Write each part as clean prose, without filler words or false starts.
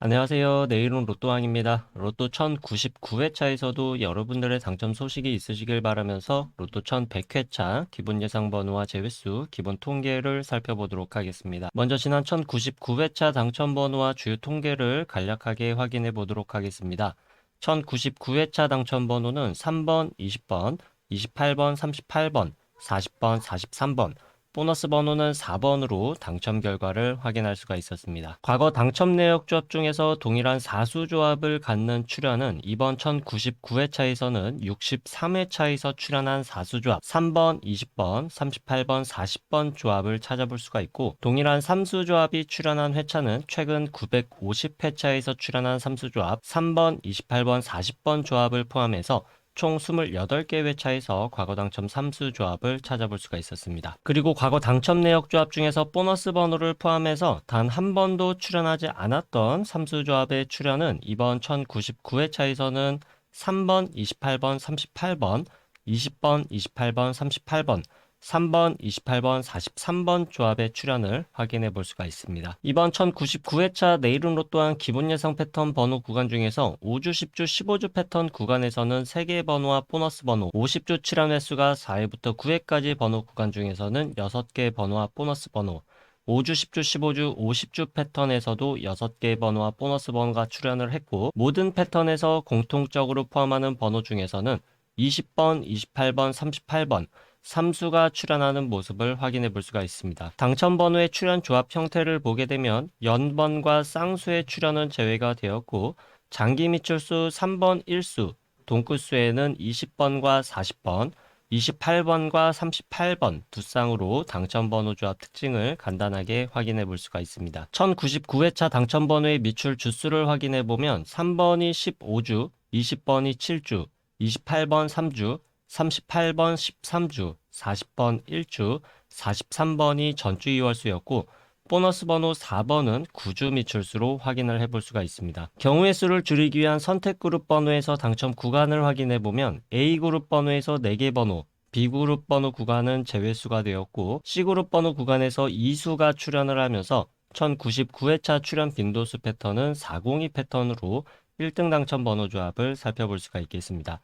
안녕하세요. 내일은 로또왕입니다. 로또 1099회차에서도 여러분들의 당첨 소식이 있으시길 바라면서 로또 1100회차 기본 예상 번호와 제외수 기본 통계를 살펴보도록 하겠습니다. 먼저 지난 1099회차 당첨 번호와 주요 통계를 간략하게 확인해 보도록 하겠습니다. 1099회차 당첨 번호는 3번, 20번, 28번, 38번, 40번, 43번, 보너스 번호는 4번으로 당첨 결과를 확인할 수가 있었습니다. 과거 당첨 내역 조합 중에서 동일한 사수 조합을 갖는 출연은 이번 1099회차에서는 63회차에서 출연한 사수 조합 3번, 20번, 38번, 40번 조합을 찾아볼 수가 있고, 동일한 삼수 조합이 출연한 회차는 최근 950회차에서 출연한 삼수 조합 3번, 28번, 40번 조합을 포함해서 총 28개 회차에서 과거 당첨 3수 조합을 찾아볼 수가 있었습니다. 그리고 과거 당첨 내역 조합 중에서 보너스 번호를 포함해서 단 한 번도 출연하지 않았던 3수 조합의 출연은 이번 1099회차에서는 3번, 28번, 38번, 20번, 28번, 38번, 3번, 28번, 43번 조합의 출연을 확인해 볼 수가 있습니다. 이번 1099회차 내일은 로또한 기본 예상 패턴 번호 구간 중에서 5주, 10주, 15주 패턴 구간에서는 3개의 번호와 보너스 번호, 50주 출연 횟수가 4회부터 9회까지 번호 구간 중에서는 6개의 번호와 보너스 번호, 5주, 10주, 15주, 50주 패턴에서도 6개의 번호와 보너스 번호가 출연을 했고, 모든 패턴에서 공통적으로 포함하는 번호 중에서는 20번, 28번, 38번, 삼수가 출연하는 모습을 확인해 볼 수가 있습니다. 당첨 번호의 출연 조합 형태를 보게 되면 연번과 쌍수의 출연은 제외가 되었고, 장기 미출수 3번 1수, 동끝수에는 20번과 40번, 28번과 38번 두 쌍으로 당첨 번호 조합 특징을 간단하게 확인해 볼 수가 있습니다. 1099회차 당첨 번호의 미출 주수를 확인해 보면 3번이 15주, 20번이 7주, 28번 3주, 38번 13주, 40번 1주, 43번이 전주 2월수였고, 보너스 번호 4번은 9주 미출수로 확인을 해볼 수가 있습니다. 경우의 수를 줄이기 위한 선택그룹 번호에서 당첨 구간을 확인해보면 A그룹 번호에서 4개 번호, B그룹 번호 구간은 제외수가 되었고, C그룹 번호 구간에서 2수가 출연을 하면서 1099회차 출연 빈도수 패턴은 402 패턴으로 1등 당첨 번호 조합을 살펴볼 수가 있겠습니다.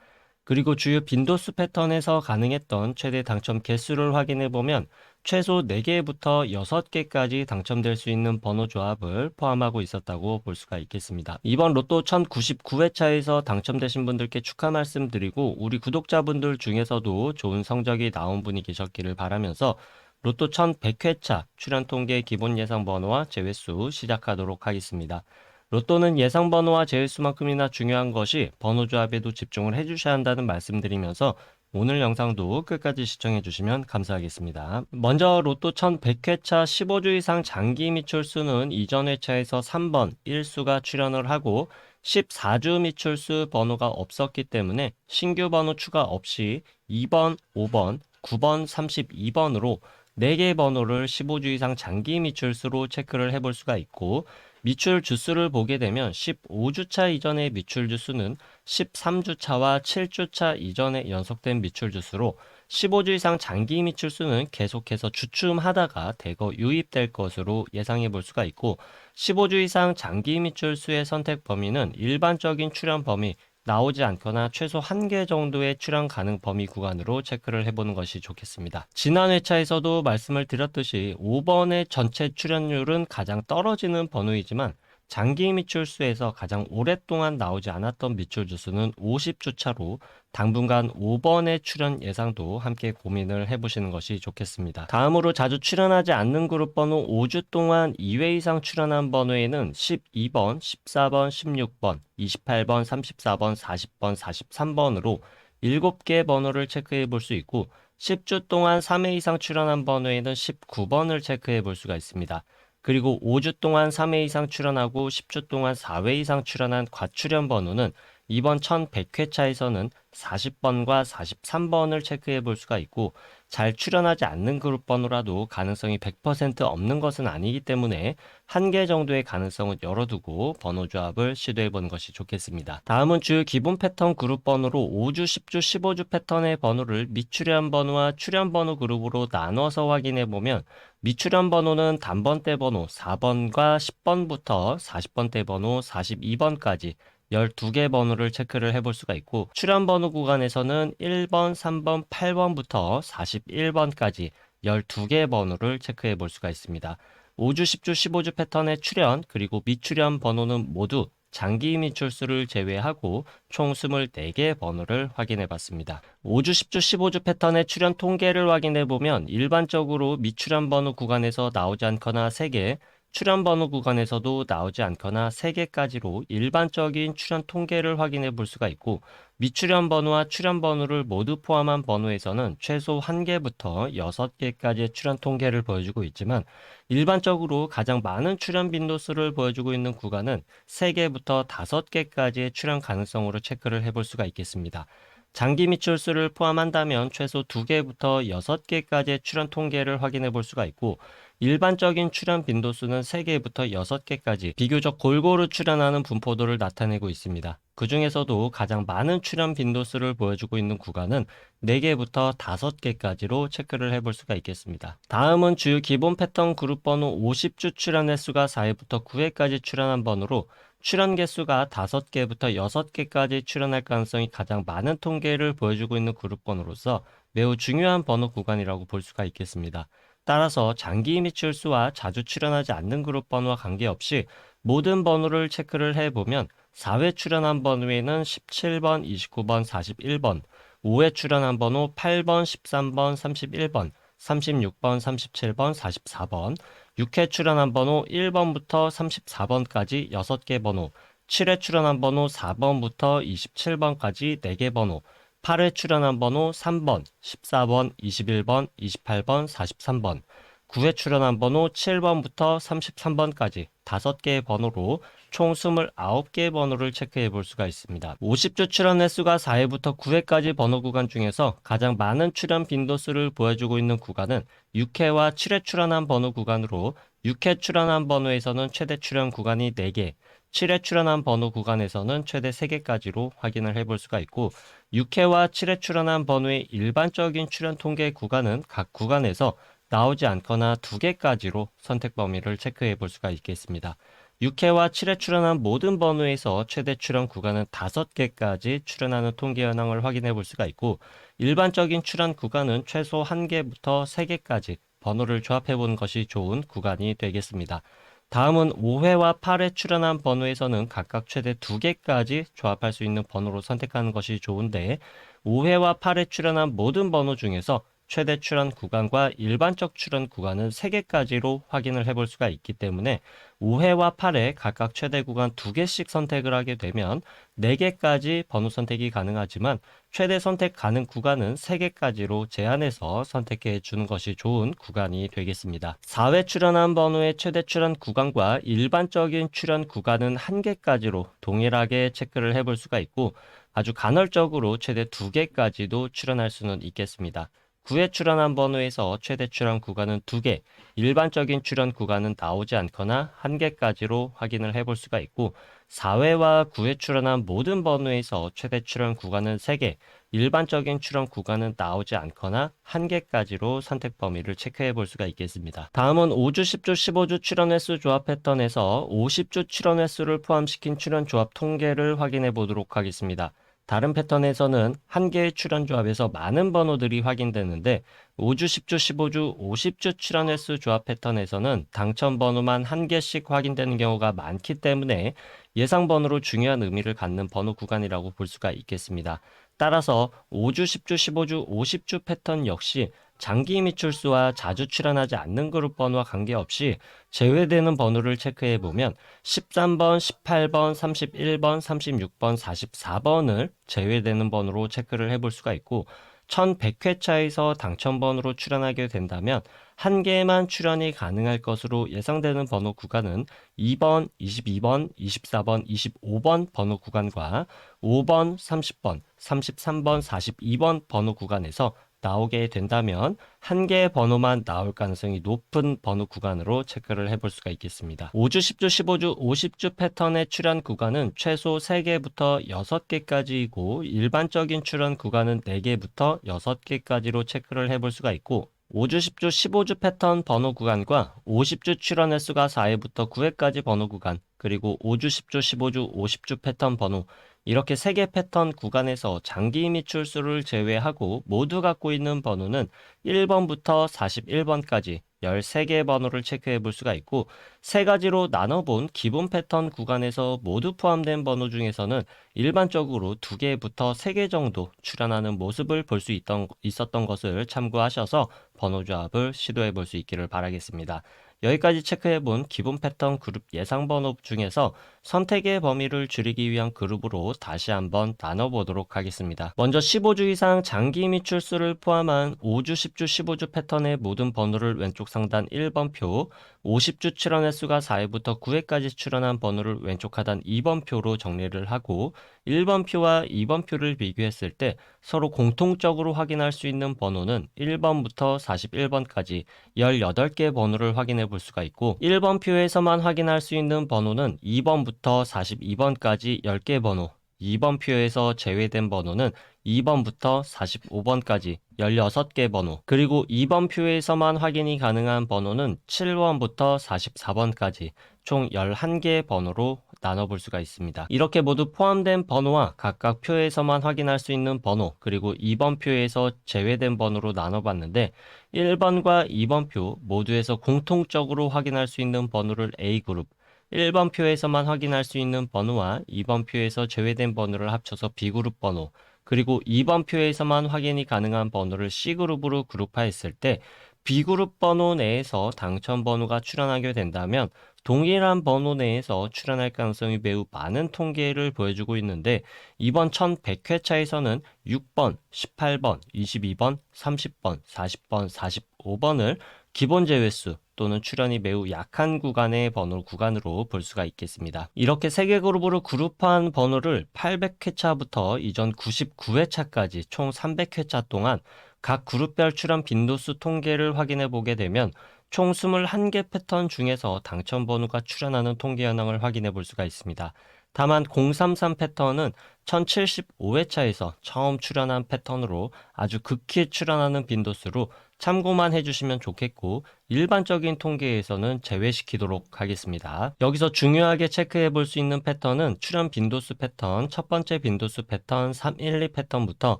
그리고 주요 빈도수 패턴에서 가능했던 최대 당첨 개수를 확인해 보면 최소 4개부터 6개까지 당첨될 수 있는 번호 조합을 포함하고 있었다고 볼 수가 있겠습니다. 이번 로또 1099회차에서 당첨되신 분들께 축하 말씀드리고, 우리 구독자분들 중에서도 좋은 성적이 나온 분이 계셨기를 바라면서 로또 1100회차 출연 통계 기본 예상 번호와 제외수 시작하도록 하겠습니다. 로또는 예상 번호와 제일수만큼이나 중요한 것이 번호 조합에도 집중을 해주셔야 한다는 말씀드리면서 오늘 영상도 끝까지 시청해 주시면 감사하겠습니다. 먼저 로또 1100회차 15주 이상 장기 미출수는 이전 회차에서 3번 1수가 출연을 하고 14주 미출수 번호가 없었기 때문에 신규 번호 추가 없이 2번, 5번, 9번, 32번으로 4개의 번호를 15주 이상 장기 미출수로 체크를 해볼 수가 있고, 미출 주수를 보게 되면 15주차 이전의 미출 주수는 13주차와 7주차 이전에 연속된 미출 주수로 15주 이상 장기 미출수는 계속해서 주춤하다가 대거 유입될 것으로 예상해 볼 수가 있고, 15주 이상 장기 미출수의 선택 범위는 일반적인 출연 범위, 나오지 않거나 최소 1개 정도의 출연 가능 범위 구간으로 체크를 해보는 것이 좋겠습니다. 지난 회차에서도 말씀을 드렸듯이 5번의 전체 출연율은 가장 떨어지는 번호이지만 장기 미출수에서 가장 오랫동안 나오지 않았던 미출 주수는 50주차로 당분간 5번의 출연 예상도 함께 고민을 해보시는 것이 좋겠습니다. 다음으로 자주 출연하지 않는 그룹 번호 5주 동안 2회 이상 출연한 번호에는 12번, 14번, 16번, 28번, 34번, 40번, 43번으로 7개 번호를 체크해 볼 수 있고, 10주 동안 3회 이상 출연한 번호에는 19번을 체크해 볼 수가 있습니다. 그리고 5주 동안 3회 이상 출연하고 10주 동안 4회 이상 출연한 과출연 번호는 이번 1100회차에서는 40번과 43번을 체크해 볼 수가 있고, 잘 출연하지 않는 그룹 번호라도 가능성이 100% 없는 것은 아니기 때문에 한 개 정도의 가능성은 열어두고 번호 조합을 시도해 보는 것이 좋겠습니다. 다음은 주 기본 패턴 그룹 번호로 5주, 10주, 15주 패턴의 번호를 미출연 번호와 출연 번호 그룹으로 나눠서 확인해 보면, 미출연 번호는 단번대 번호 4번과 10번부터 40번대 번호 42번까지 12개 번호를 체크를 해볼 수가 있고, 출연 번호 구간에서는 1번, 3번, 8번부터 41번까지 12개 번호를 체크해 볼 수가 있습니다. 5주, 10주, 15주 패턴의 출연 그리고 미출연 번호는 모두 장기 미출수를 제외하고 총 24개 번호를 확인해 봤습니다. 5주, 10주, 15주 패턴의 출연 통계를 확인해 보면 일반적으로 미출연 번호 구간에서 나오지 않거나 3개, 출연 번호 구간에서도 나오지 않거나 3개까지로 일반적인 출연 통계를 확인해 볼 수가 있고, 미출연 번호와 출연 번호를 모두 포함한 번호에서는 최소 1개부터 6개까지의 출연 통계를 보여주고 있지만, 일반적으로 가장 많은 출연 빈도수를 보여주고 있는 구간은 3개부터 5개까지의 출연 가능성으로 체크를 해볼 수가 있겠습니다. 장기 미출수를 포함한다면 최소 2개부터 6개까지의 출연 통계를 확인해 볼 수가 있고, 일반적인 출연 빈도수는 3개부터 6개까지 비교적 골고루 출연하는 분포도를 나타내고 있습니다. 그 중에서도 가장 많은 출연 빈도수를 보여주고 있는 구간은 4개부터 5개까지로 체크를 해볼 수가 있겠습니다. 다음은 주요 기본 패턴 그룹 번호 50주 출연 횟수가 4회부터 9회까지 출연한 번호로, 출연 개수가 5개부터 6개까지 출연할 가능성이 가장 많은 통계를 보여주고 있는 그룹 번호로서 매우 중요한 번호 구간이라고 볼 수가 있겠습니다. 따라서 장기 미출수와 자주 출연하지 않는 그룹 번호와 관계없이 모든 번호를 체크를 해보면 4회 출연한 번호에는 17번, 29번, 41번, 5회 출연한 번호 8번, 13번, 31번, 36번, 37번, 44번, 6회 출연한 번호 1번부터 34번까지 6개 번호, 7회 출연한 번호 4번부터 27번까지 4개 번호, 8회 출연한 번호 3번, 14번, 21번, 28번, 43번, 9회 출연한 번호 7번부터 33번까지 5개의 번호로 총 29개의 번호를 체크해 볼 수가 있습니다. 50주 출연 횟수가 4회부터 9회까지 번호 구간 중에서 가장 많은 출연 빈도수를 보여주고 있는 구간은 6회와 7회 출연한 번호 구간으로, 6회 출연한 번호에서는 최대 출연 구간이 4개, 7회 출연한 번호 구간에서는 최대 3개까지로 확인을 해볼 수가 있고, 6회와 7회 출연한 번호의 일반적인 출연 통계 구간은 각 구간에서 나오지 않거나 2개까지로 선택 범위를 체크해 볼 수가 있겠습니다. 6회와 7회 출연한 모든 번호에서 최대 출연 구간은 5개까지 출연하는 통계 현황을 확인해 볼 수가 있고, 일반적인 출연 구간은 최소 1개부터 3개까지 번호를 조합해 보는 것이 좋은 구간이 되겠습니다. 다음은 5회와 8회 출연한 번호에서는 각각 최대 2개까지 조합할 수 있는 번호로 선택하는 것이 좋은데, 5회와 8회 출연한 모든 번호 중에서 최대 출연 구간과 일반적 출연 구간은 3개까지로 확인을 해볼 수가 있기 때문에 5회와 8회 각각 최대 구간 2개씩 선택을 하게 되면 4개까지 번호 선택이 가능하지만, 최대 선택 가능 구간은 3개까지로 제한해서 선택해 주는 것이 좋은 구간이 되겠습니다. 4회 출연한 번호의 최대 출연 구간과 일반적인 출연 구간은 1개까지로 동일하게 체크를 해볼 수가 있고, 아주 간헐적으로 최대 2개까지도 출연할 수는 있겠습니다. 9회 출연한 번호에서 최대 출연 구간은 2개, 일반적인 출연 구간은 나오지 않거나 1개까지로 확인을 해볼 수가 있고, 4회와 9회 출연한 모든 번호에서 최대 출연 구간은 3개, 일반적인 출연 구간은 나오지 않거나 1개까지로 선택 범위를 체크해 볼 수가 있겠습니다. 다음은 5주, 10주, 15주 출연 횟수 조합 패턴에서 50주 출연 횟수를 포함시킨 출연 조합 통계를 확인해 보도록 하겠습니다. 다른 패턴에서는 한 개의 출연 조합에서 많은 번호들이 확인되는데, 5주, 10주, 15주, 50주 출연 횟수 조합 패턴에서는 당첨 번호만 한 개씩 확인되는 경우가 많기 때문에 예상 번호로 중요한 의미를 갖는 번호 구간이라고 볼 수가 있겠습니다. 따라서 5주, 10주, 15주, 50주 패턴 역시 장기 미출수와 자주 출연하지 않는 그룹 번호와 관계없이 제외되는 번호를 체크해 보면 13번, 18번, 31번, 36번, 44번을 제외되는 번호로 체크를 해볼 수가 있고, 1100회차에서 당첨번호로 출연하게 된다면 한 개만 출연이 가능할 것으로 예상되는 번호 구간은 2번, 22번, 24번, 25번 번호 구간과 5번, 30번, 33번, 42번 번호 구간에서 나오게 된다면 한 개의 번호만 나올 가능성이 높은 번호 구간으로 체크를 해볼 수가 있겠습니다. 5주, 10주, 15주, 50주 패턴의 출현 구간은 최소 3개부터 6개까지이고 일반적인 출현 구간은 4개부터 6개까지로 체크를 해볼 수가 있고 5주, 10주, 15주 패턴 번호 구간과 50주 출현 횟수가 4회부터 9회까지 번호 구간 그리고 5주, 10주, 15주, 50주 패턴 번호 이렇게 3개 패턴 구간에서 장기 미출수를 제외하고 모두 갖고 있는 번호는 1번부터 41번까지 13개의 번호를 체크해 볼 수가 있고 세 가지로 나눠본 기본 패턴 구간에서 모두 포함된 번호 중에서는 일반적으로 2개부터 3개 정도 출현하는 모습을 볼 수 있었던 것을 참고하셔서 번호 조합을 시도해 볼 수 있기를 바라겠습니다. 여기까지 체크해본 기본 패턴 그룹 예상 번호 중에서 선택의 범위를 줄이기 위한 그룹으로 다시 한번 나눠보도록 하겠습니다. 먼저 15주 이상 장기 미출수를 포함한 5주, 10주, 15주 패턴의 모든 번호를 왼쪽 상단 1번 표, 50주 출현 횟수가 4회부터 9회까지 출현한 번호를 왼쪽 하단 2번 표로 정리를 하고 1번 표와 2번 표를 비교했을 때 서로 공통적으로 확인할 수 있는 번호는 1번부터 41번까지 18개 번호를 확인해 볼 수가 있고 1번 표에서만 확인할 수 있는 번호는 2번부터 42번까지 10개 번호 2번 표에서 제외된 번호는 2번부터 45번까지 16개 번호 그리고 2번 표에서만 확인이 가능한 번호는 7번부터 44번까지 총 11개 번호로 나눠볼 수가 있습니다. 이렇게 모두 포함된 번호와 각각 표에서만 확인할 수 있는 번호 그리고 2번 표에서 제외된 번호로 나눠봤는데 1번과 2번 표 모두에서 공통적으로 확인할 수 있는 번호를 A그룹 1번 표에서만 확인할 수 있는 번호와 2번 표에서 제외된 번호를 합쳐서 B그룹 번호 그리고 2번 표에서만 확인이 가능한 번호를 C그룹으로 그룹화했을 때 B그룹 번호 내에서 당첨 번호가 출현하게 된다면 동일한 번호 내에서 출현할 가능성이 매우 많은 통계를 보여주고 있는데 이번 1100회차에서는 6번, 18번, 22번, 30번, 40번, 45번을 기본 제외수 또는 출현이 매우 약한 구간의 번호 구간으로 볼 수가 있겠습니다. 이렇게 3개 그룹으로 그룹한 번호를 800회차부터 이전 99회차까지 총 300회차 동안 각 그룹별 출현 빈도수 통계를 확인해 보게 되면 총 21개 패턴 중에서 당첨 번호가 출현하는 통계 현황을 확인해 볼 수가 있습니다. 다만 033 패턴은 1075회차에서 처음 출현한 패턴으로 아주 극히 출현하는 빈도수로 참고만 해주시면 좋겠고 일반적인 통계에서는 제외시키도록 하겠습니다. 여기서 중요하게 체크해 볼 수 있는 패턴은 출현 빈도수 패턴, 첫 번째 빈도수 패턴 312 패턴부터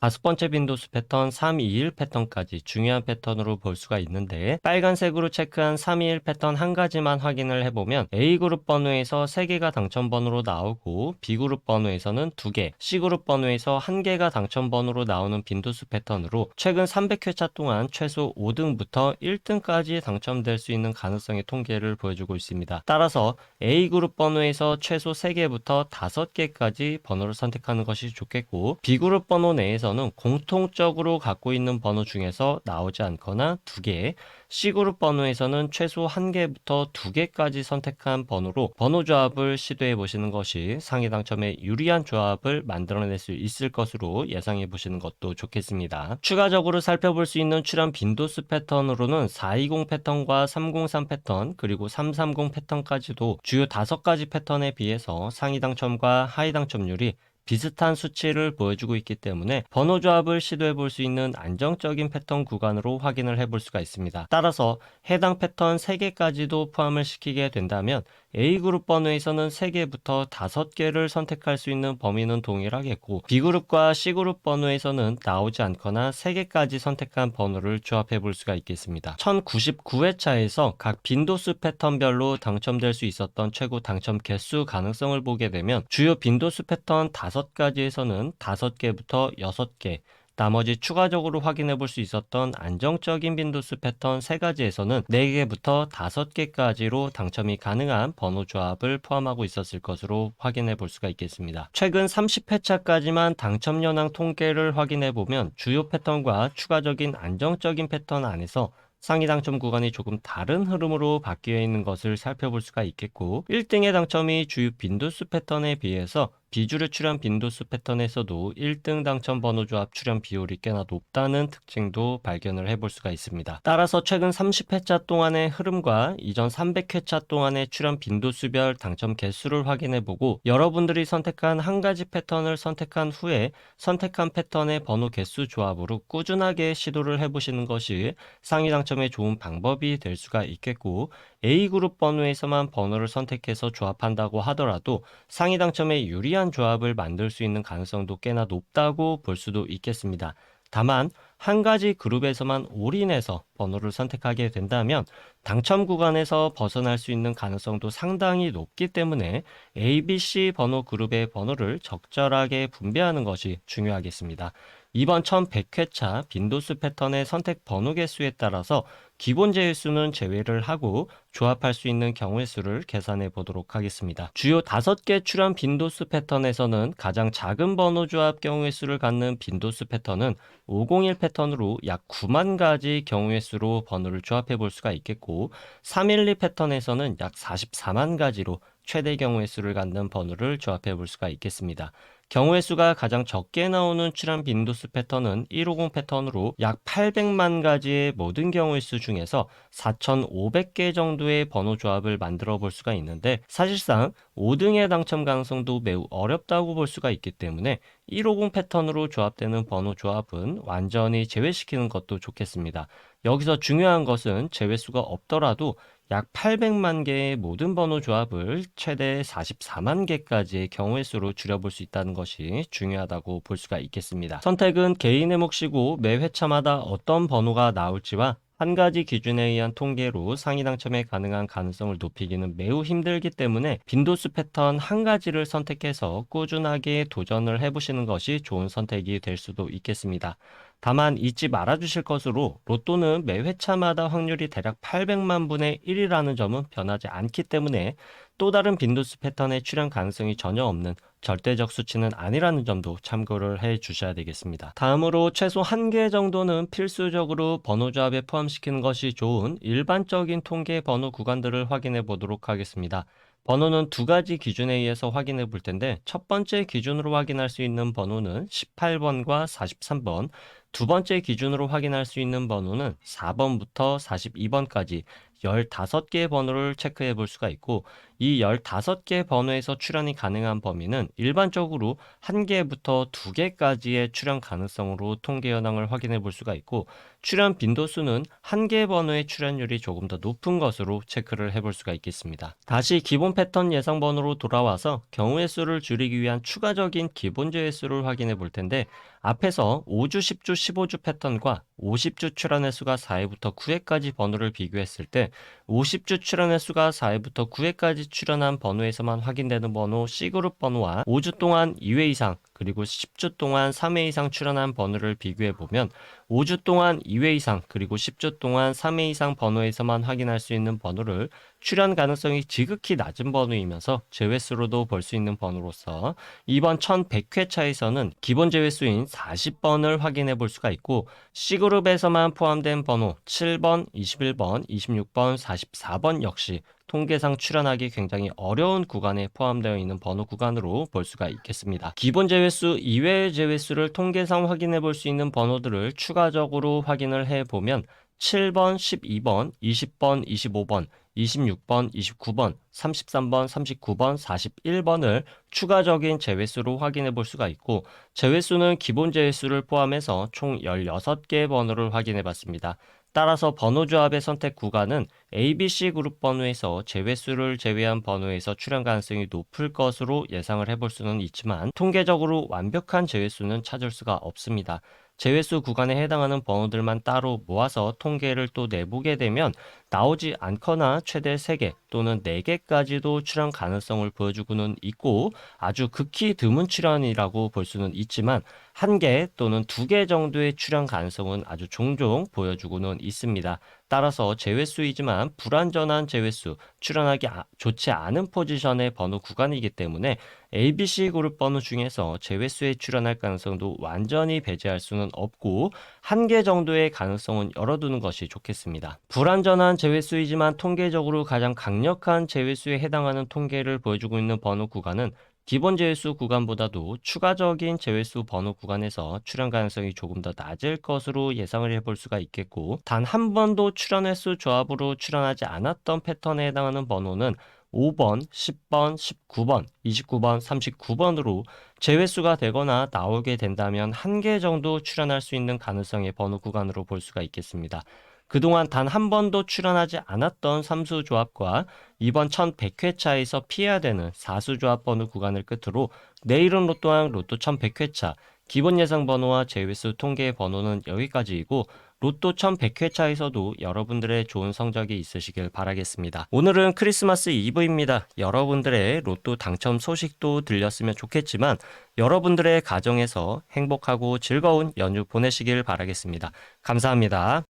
다섯 번째 빈도수 패턴 321 패턴까지 중요한 패턴으로 볼 수가 있는데 빨간색으로 체크한 321 패턴 한 가지만 확인을 해보면 A그룹 번호에서 3개가 당첨 번호로 나오고 B그룹 번호에서는 2개, C그룹 번호에서 1개가 당첨 번호로 나오는 빈도수 패턴으로 최근 300회차 동안 최소 5등부터 1등까지 당첨될 수 있는 가능성의 통계를 보여주고 있습니다. 따라서 A그룹 번호에서 최소 3개부터 5개까지 번호를 선택하는 것이 좋겠고 B그룹 번호 내에서는 공통적으로 갖고 있는 번호 중에서 나오지 않거나 2개, C그룹 번호에서는 최소 1개부터 2개까지 선택한 번호로 번호 조합을 시도해 보시는 것이 상위 당첨에 유리한 조합을 만들어낼 수 있을 것으로 예상해 보시는 것도 좋겠습니다. 추가적으로 살펴볼 수 있는 출현 빈도수 패턴으로는 420 패턴과 303 패턴 그리고 330 패턴까지도 주요 5가지 패턴에 비해서 상위 당첨과 하위 당첨률이 비슷한 수치를 보여주고 있기 때문에 번호 조합을 시도해 볼 수 있는 안정적인 패턴 구간으로 확인을 해볼 수가 있습니다. 따라서 해당 패턴 3개까지도 포함을 시키게 된다면 A그룹 번호에서는 3개부터 5개를 선택할 수 있는 범위는 동일하겠고 B그룹과 C그룹 번호에서는 나오지 않거나 3개까지 선택한 번호를 조합해 볼 수가 있겠습니다. 1099회차에서 각 빈도수 패턴별로 당첨될 수 있었던 최고 당첨 개수 가능성을 보게 되면 주요 빈도수 패턴 5가지에서는 5개부터 6개, 나머지 추가적으로 확인해 볼 수 있었던 안정적인 빈도수 패턴 3가지에서는 4개부터 5개까지로 당첨이 가능한 번호 조합을 포함하고 있었을 것으로 확인해 볼 수가 있겠습니다. 최근 30회차까지만 당첨 현황 통계를 확인해 보면 주요 패턴과 추가적인 안정적인 패턴 안에서 상위 당첨 구간이 조금 다른 흐름으로 바뀌어 있는 것을 살펴볼 수가 있겠고, 1등의 당첨이 주요 빈도수 패턴에 비해서 비주류 출현 빈도수 패턴에서도 1등 당첨 번호 조합 출현 비율이 꽤나 높다는 특징도 발견을 해볼 수가 있습니다. 따라서 최근 30회차 동안의 흐름과 이전 300회차 동안의 출현 빈도수별 당첨 개수를 확인해보고, 여러분들이 선택한 한 가지 패턴을 선택한 후에 선택한 패턴의 번호 개수 조합으로 꾸준하게 시도를 해보시는 것이 상위 당첨에 좋은 방법이 될 수가 있겠고, A그룹 번호에서만 번호를 선택해서 조합한다고 하더라도 상위 당첨에 유리한 조합을 만들 수 있는 가능성도 꽤나 높다고 볼 수도 있겠습니다. 다만 한 가지 그룹에서만 올인해서 번호를 선택하게 된다면 당첨 구간에서 벗어날 수 있는 가능성도 상당히 높기 때문에 A, B, C 번호 그룹의 번호를 적절하게 분배하는 것이 중요하겠습니다. 이번 1100회차 빈도수 패턴의 선택 번호 개수에 따라서 기본 제외수는 제외를 하고 조합할 수 있는 경우의 수를 계산해 보도록 하겠습니다. 주요 5개 출현 빈도수 패턴에서는 가장 작은 번호 조합 경우의 수를 갖는 빈도수 패턴은 501 패턴으로 약 9만 가지 경우의 수로 번호를 조합해 볼 수가 있겠고, 312 패턴에서는 약 44만 가지로 최대 경우의 수를 갖는 번호를 조합해 볼 수가 있겠습니다. 경우의 수가 가장 적게 나오는 출현 빈도수 패턴은 150 패턴으로 약 800만 가지의 모든 경우의 수 중에서 4,500개 정도의 번호 조합을 만들어 볼 수가 있는데, 사실상 5등의 당첨 가능성도 매우 어렵다고 볼 수가 있기 때문에 150 패턴으로 조합되는 번호 조합은 완전히 제외시키는 것도 좋겠습니다. 여기서 중요한 것은 제외수가 없더라도 약 800만 개의 모든 번호 조합을 최대 44만 개까지의 경우의 수로 줄여볼 수 있다는 것이 중요하다고 볼 수가 있겠습니다. 선택은 개인의 몫이고 매 회차마다 어떤 번호가 나올지와 한 가지 기준에 의한 통계로 상위 당첨에 가능한 가능성을 높이기는 매우 힘들기 때문에 빈도수 패턴 한 가지를 선택해서 꾸준하게 도전을 해보시는 것이 좋은 선택이 될 수도 있겠습니다. 다만 잊지 말아 주실 것으로, 로또는 매 회차마다 확률이 대략 800만 분의 1이라는 점은 변하지 않기 때문에 또 다른 빈도수 패턴의 출현 가능성이 전혀 없는 절대적 수치는 아니라는 점도 참고를 해 주셔야 되겠습니다. 다음으로 최소 1개 정도는 필수적으로 번호 조합에 포함시키는 것이 좋은 일반적인 통계 번호 구간들을 확인해 보도록 하겠습니다. 번호는 두 가지 기준에 의해서 확인해 볼 텐데, 첫 번째 기준으로 확인할 수 있는 번호는 18번과 43번, 두 번째 기준으로 확인할 수 있는 번호는 4번부터 42번까지 15개의 번호를 체크해 볼 수가 있고, 이 15개 번호에서 출현이 가능한 범위는 일반적으로 1개부터 2개까지의 출현 가능성으로 통계 현황을 확인해 볼 수가 있고, 출현 빈도수는 1개 번호의 출현율이 조금 더 높은 것으로 체크를 해볼 수가 있겠습니다. 다시 기본 패턴 예상 번호로 돌아와서 경우의 수를 줄이기 위한 추가적인 기본 제외 수를 확인해 볼 텐데, 앞에서 5주, 10주, 15주 패턴과 50주 출현의 수가 4회부터 9회까지 번호를 비교했을 때 50주 출현의 수가 4회부터 9회까지 출현한 번호에서만 확인되는 번호 C그룹 번호와 5주 동안 2회 이상 그리고 10주 동안 3회 이상 출현한 번호를 비교해 보면 5주 동안 2회 이상 그리고 10주 동안 3회 이상 번호에서만 확인할 수 있는 번호를 출현 가능성이 지극히 낮은 번호이면서 제외수로도 볼 수 있는 번호로서 이번 1100회차에서는 기본 제외수인 40번을 확인해 볼 수가 있고, C그룹에서만 포함된 번호 7번, 21번, 26번, 44번 역시 통계상 출현하기 굉장히 어려운 구간에 포함되어 있는 번호 구간으로 볼 수가 있겠습니다. 기본 제외수 이외의 제외수를 통계상 확인해 볼 수 있는 번호들을 추가적으로 확인을 해 보면 7번, 12번, 20번, 25번, 26번, 29번, 33번, 39번, 41번을 추가적인 제외수로 확인해 볼 수가 있고, 제외수는 기본 제외수를 포함해서 총 16개의 번호를 확인해 봤습니다. 따라서 번호 조합의 선택 구간은 ABC 그룹 번호에서 제외수를 제외한 번호에서 출현 가능성이 높을 것으로 예상을 해볼 수는 있지만, 통계적으로 완벽한 제외수는 찾을 수가 없습니다. 제외수 구간에 해당하는 번호들만 따로 모아서 통계를 또 내보게 되면 나오지 않거나 최대 3개 또는 4개까지도 출현 가능성을 보여주고는 있고, 아주 극히 드문 출현이라고 볼 수는 있지만 1개 또는 2개 정도의 출현 가능성은 아주 종종 보여주고는 있습니다. 따라서 제외수이지만 불완전한 제외수, 출연하기 좋지 않은 포지션의 번호 구간이기 때문에 ABC 그룹 번호 중에서 제외수에 출연할 가능성도 완전히 배제할 수는 없고 한 개 정도의 가능성은 열어두는 것이 좋겠습니다. 불완전한 제외수이지만 통계적으로 가장 강력한 제외수에 해당하는 통계를 보여주고 있는 번호 구간은 기본 제외수 구간보다도 추가적인 제외수 번호 구간에서 출현 가능성이 조금 더 낮을 것으로 예상을 해볼 수가 있겠고, 단 한 번도 출현 횟수 조합으로 출현하지 않았던 패턴에 해당하는 번호는 5번, 10번, 19번, 29번, 39번으로 제외수가 되거나 나오게 된다면 한 개 정도 출현할 수 있는 가능성의 번호 구간으로 볼 수가 있겠습니다. 그동안 단 한 번도 출현하지 않았던 3수 조합과 이번 1100회차에서 피해야 되는 4수 조합 번호 구간을 끝으로 내일은 로또왕 로또 1100회차 기본 예상 번호와 제외수 통계의 번호는 여기까지이고, 로또 1100회차에서도 여러분들의 좋은 성적이 있으시길 바라겠습니다. 오늘은 크리스마스 이브입니다. 여러분들의 로또 당첨 소식도 들렸으면 좋겠지만 여러분들의 가정에서 행복하고 즐거운 연휴 보내시길 바라겠습니다. 감사합니다.